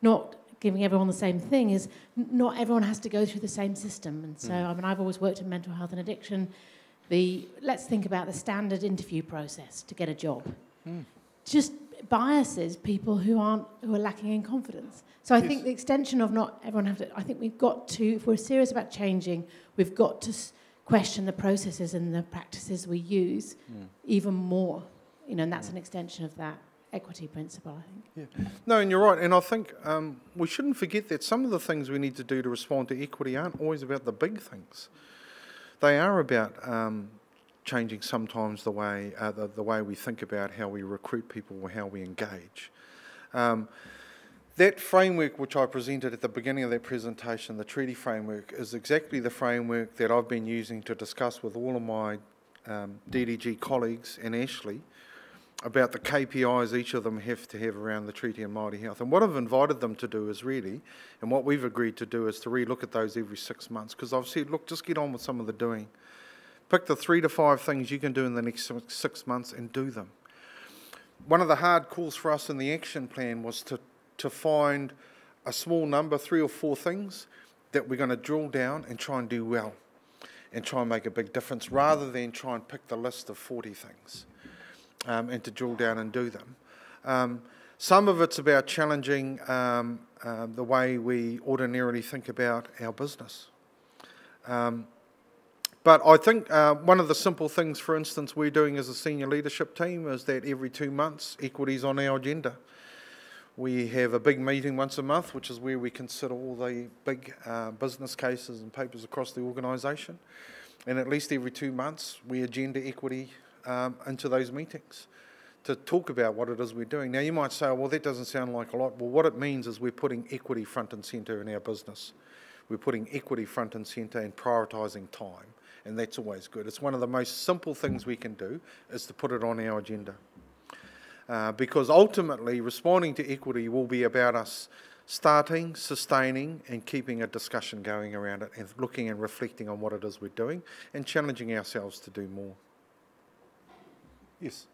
not giving everyone the same thing is not everyone has to go through the same system. And so, I mean, I've always worked in mental health and addiction. Let's think about the standard interview process to get a job. Just biases people who are lacking in confidence. So I think the extension of not everyone have to, I think we've got to, if we're serious about changing, we've got to question the processes and the practices we use even more, and that's an extension of that equity principle, I think. Yeah. No, and you're right, and I think we shouldn't forget that some of the things we need to do to respond to equity aren't always about the big things. They are about changing sometimes the way we think about how we recruit people or how we engage. That framework which I presented at the beginning of that presentation, the treaty framework, is exactly the framework that I've been using to discuss with all of my DDG colleagues and Ashley about the KPIs each of them have to have around the treaty and Māori health. And what I've invited them to do is really, and what we've agreed to do is to re-look at those every 6 months, because I've said, look, just get on with some of the doing. Pick the 3 to 5 things you can do in the next 6 months and do them. One of the hard calls for us in the action plan was to find a small number, 3 or 4 things that we're going to drill down and try and do well and try and make a big difference rather than try and pick the list of 40 things and to drill down and do them. Some of it's about challenging the way we ordinarily think about our business. But I think one of the simple things, for instance, we're doing as a senior leadership team is that every 2 months, equity's on our agenda. We have a big meeting once a month, which is where we consider all the big business cases and papers across the organisation. And at least every 2 months, we agenda equity into those meetings to talk about what it is we're doing. Now, you might say, well, that doesn't sound like a lot. Well, what it means is we're putting equity front and centre in our business. We're putting equity front and centre and prioritising time. And that's always good. It's one of the most simple things we can do is to put it on our agenda. Because ultimately, responding to equity will be about us starting, sustaining, and keeping a discussion going around it and looking and reflecting on what it is we're doing and challenging ourselves to do more. Yes?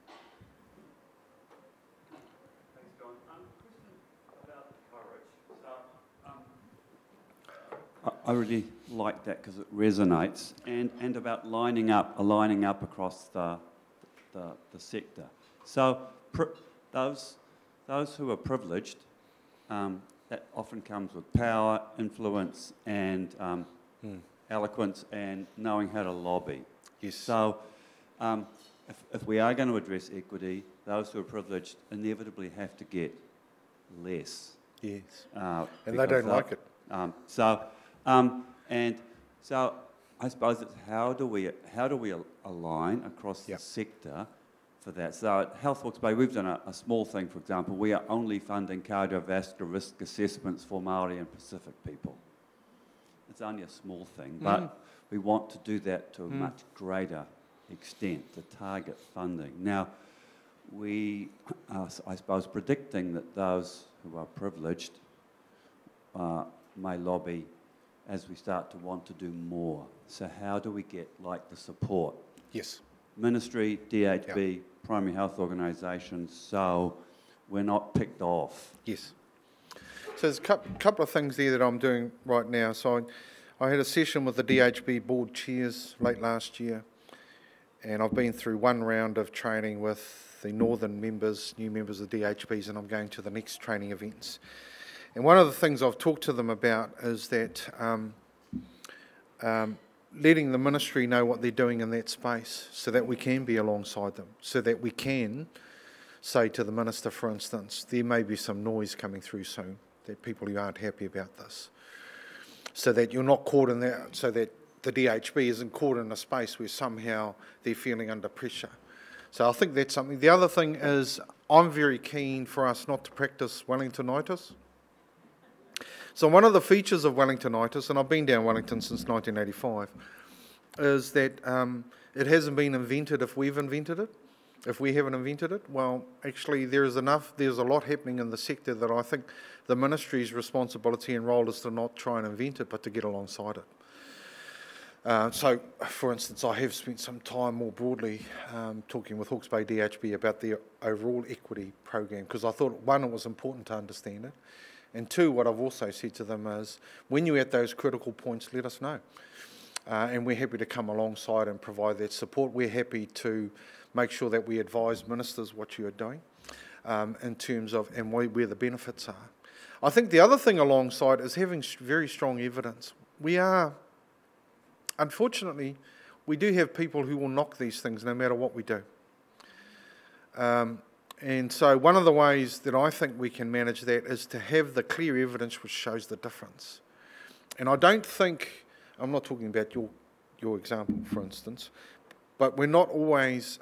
Thanks, John. Question about courage. I really like that because it resonates, and about aligning up across the sector. So those who are privileged, that often comes with power, influence, and eloquence, and knowing how to lobby. Yes. So if we are going to address equity, those who are privileged inevitably have to get less. Yes. And they don't like it. So I suppose it's how do we align across the sector for that? So at Health Hawke's Bay, we've done a small thing, for example. We are only funding cardiovascular risk assessments for Māori and Pacific people. It's only a small thing, but we want to do that to a much greater extent, to target funding. Now, we are, I suppose, predicting that those who are privileged may lobby as we start to want to do more. So how do we get, like, the support? Yes. Ministry, DHB, primary health organisations, so we're not picked off. Yes. So there's a couple of things there that I'm doing right now. So I had a session with the DHB board chairs late last year, and I've been through one round of training with the northern members, new members of the DHBs, and I'm going to the next training events. And one of the things I've talked to them about is that letting the ministry know what they're doing in that space so that we can be alongside them, so that we can say to the minister, for instance, there may be some noise coming through soon, that people who aren't happy about this, so that you're not caught in that, so that the DHB isn't caught in a space where somehow they're feeling under pressure. So I think that's something. The other thing is I'm very keen for us not to practice Wellingtonitis. So one of the features of Wellingtonitis, and I've been down Wellington since 1985, is that it hasn't been invented if we've invented it. If we haven't invented it, well, actually there's a lot happening in the sector that I think the ministry's responsibility and role is to not try and invent it, but to get alongside it. So, for instance, I have spent some time more broadly talking with Hawke's Bay DHB about the overall equity program, because I thought, one, it was important to understand it, and two, what I've also said to them is, when you're at those critical points, let us know. And we're happy to come alongside and provide that support. We're happy to make sure that we advise ministers what you are doing in terms of and where the benefits are. I think the other thing alongside is having very strong evidence. Unfortunately, we do have people who will knock these things no matter what we do. And so one of the ways that I think we can manage that is to have the clear evidence which shows the difference. And I don't think, I'm not talking about your example, for instance, but we're not always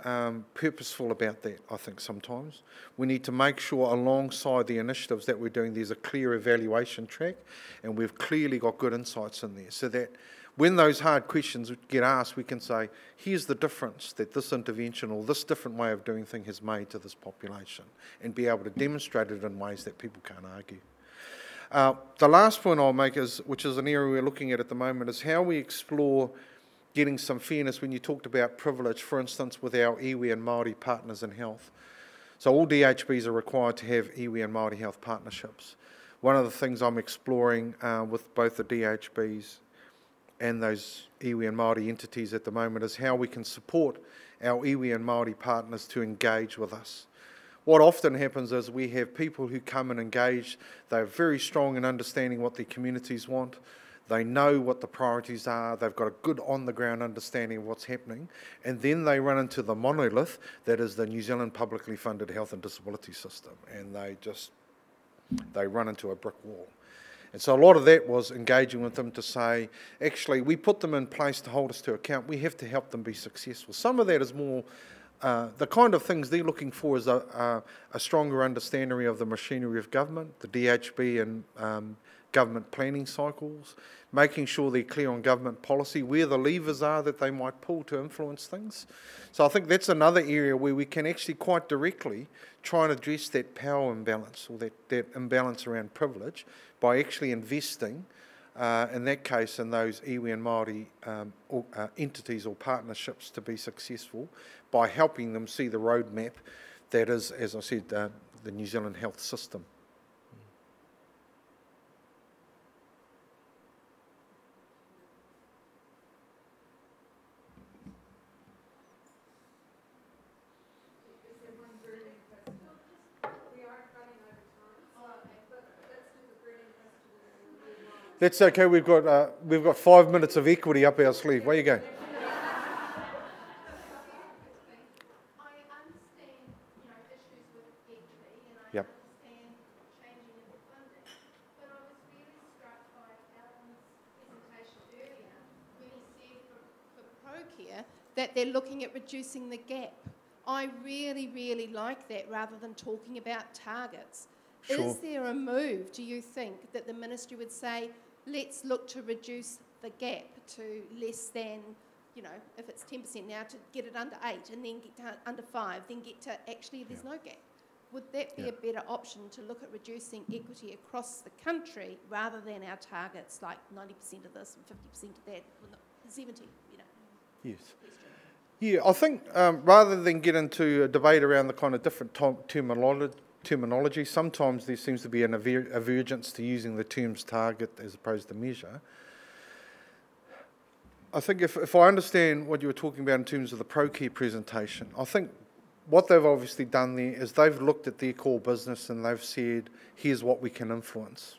purposeful about that, I think, sometimes. We need to make sure alongside the initiatives that we're doing, there's a clear evaluation track, and we've clearly got good insights in there, so that when those hard questions get asked, we can say, here's the difference that this intervention or this different way of doing things has made to this population, and be able to demonstrate it in ways that people can't argue. The last point I'll make, which is an area we're looking at the moment, is how we explore getting some fairness when you talked about privilege, for instance, with our iwi and Māori partners in health. So all DHBs are required to have iwi and Māori health partnerships. One of the things I'm exploring with both the DHBs and those iwi and Māori entities at the moment is how we can support our iwi and Māori partners to engage with us. What often happens is we have people who come and engage, they're very strong in understanding what their communities want, they know what the priorities are, they've got a good on-the-ground understanding of what's happening, and then they run into the monolith that is the New Zealand publicly funded health and disability system, and they run into a brick wall. And so a lot of that was engaging with them to say, actually, we put them in place to hold us to account, we have to help them be successful. Some of that is more, the kind of things they're looking for is a stronger understanding of the machinery of government, the DHB and government planning cycles, making sure they're clear on government policy, where the levers are that they might pull to influence things. So I think that's another area where we can actually quite directly try and address that power imbalance or that imbalance around privilege by actually investing, in that case, in those iwi and Māori entities or partnerships to be successful by helping them see the roadmap that is, as I said, the New Zealand health system. That's okay, we've got 5 minutes of equity up our sleeve. Where you go? care, that they're looking at reducing the gap. I really, really like that rather than talking about targets. Sure. Is there a move, do you think, that the ministry would say, let's look to reduce the gap to less than, you know, if it's 10% now, to get it under 8 and then get to under 5, then get to actually there's no gap? Would that be a better option to look at reducing equity across the country rather than our targets like 90% of this and 50% of that, well, no, 70, you know? Yes. Yeah, I think rather than get into a debate around the kind of different terminology, sometimes there seems to be an avergence to using the terms target as opposed to measure. I think if I understand what you were talking about in terms of the ProCare presentation, I think what they've obviously done there is they've looked at their core business and they've said, here's what we can influence.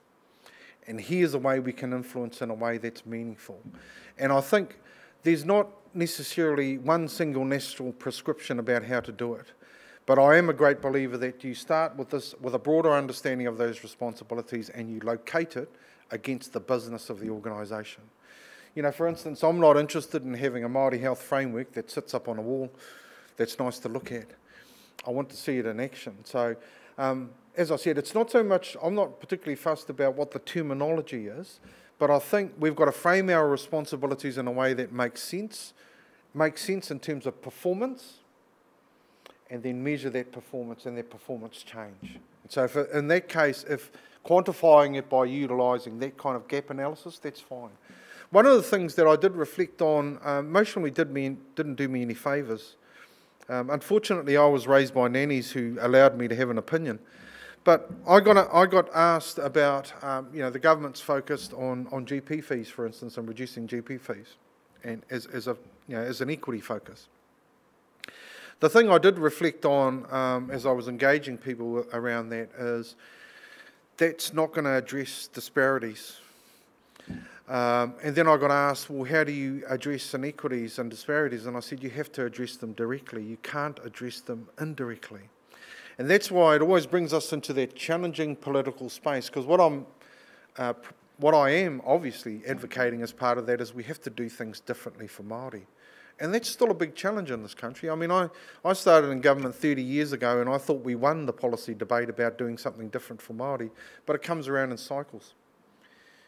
And here's a way we can influence in a way that's meaningful. And I think there's not necessarily one single national prescription about how to do it. But I am a great believer that you start with this, with a broader understanding of those responsibilities, and you locate it against the business of the organisation. You know, for instance, I'm not interested in having a Māori health framework that sits up on a wall that's nice to look at. I want to see it in action. So, as I said, it's not so much, I'm not particularly fussed about what the terminology is, but I think we've got to frame our responsibilities in a way that makes sense in terms of performance, and then measure that performance and that performance change. And so in that case, if quantifying it by utilising that kind of gap analysis, that's fine. One of the things that I did reflect on, emotionally didn't do me any favours. Unfortunately, I was raised by nannies who allowed me to have an opinion. But I got asked about, you know, the government's focused on GP fees, for instance, and reducing GP fees, and as an equity focus. The thing I did reflect on as I was engaging people around that is that's not going to address disparities. And then I got asked, well, how do you address inequities and disparities? And I said, you have to address them directly. You can't address them indirectly. And that's why it always brings us into that challenging political space, because what I am obviously advocating as part of that is we have to do things differently for Māori. And that's still a big challenge in this country. I mean, I started in government 30 years ago and I thought we won the policy debate about doing something different for Māori, but it comes around in cycles.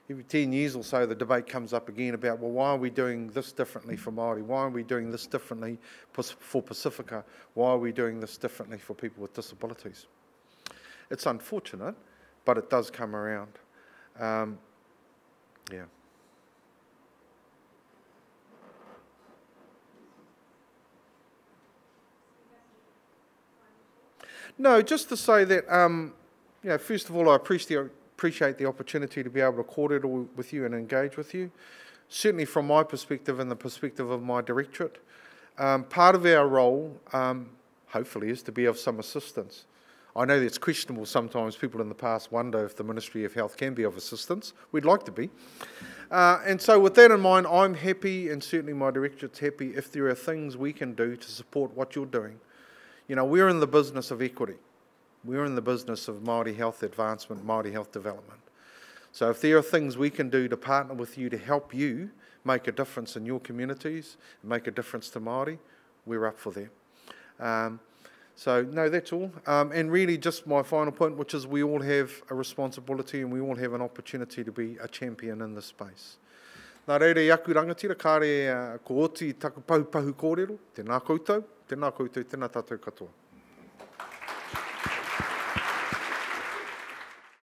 Every 10 years or so, the debate comes up again about, well, why are we doing this differently for Māori? Why are we doing this differently for Pacifica? Why are we doing this differently for people with disabilities? It's unfortunate, but it does come around. Yeah. No, just to say that, you know, first of all, I appreciate the opportunity to be able to coordinate with you and engage with you. Certainly from my perspective and the perspective of my directorate, part of our role, hopefully, is to be of some assistance. I know that's questionable sometimes. People in the past wonder if the Ministry of Health can be of assistance. We'd like to be. And so with that in mind, I'm happy, and certainly my directorate's happy, if there are things we can do to support what you're doing. You know, we're in the business of equity. We're in the business of Māori health advancement, Māori health development. So if there are things we can do to partner with you to help you make a difference in your communities, make a difference to Māori, we're up for that. So no, that's all. And really just my final point, which is we all have a responsibility and we all have an opportunity to be a champion in this space. Nā reira I aku rangatira, kāre ko oti taku paupahu kōrero, tēnā koutou, tēnā tātou katoa.